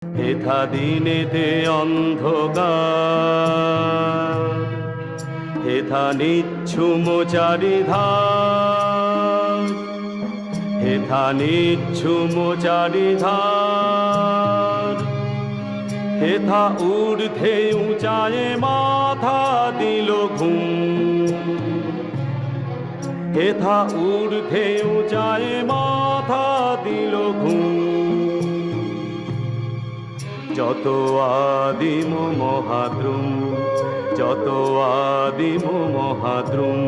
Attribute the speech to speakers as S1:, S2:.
S1: হেথা দিনেতে অন্ধকার, হেথা নিচ্ছুম চারিধার, হেথা নিচ্ছুম চারিধার। হেথা ঊর্ধ্বে উঁচায়ে মাথা দিল ঘুম, হেথা ঊর্ধ্বে উঁচায়ে মাথা দিল ঘুম। যত আদিম মহাদ্রুম, যত আদিম মহাদ্রুম।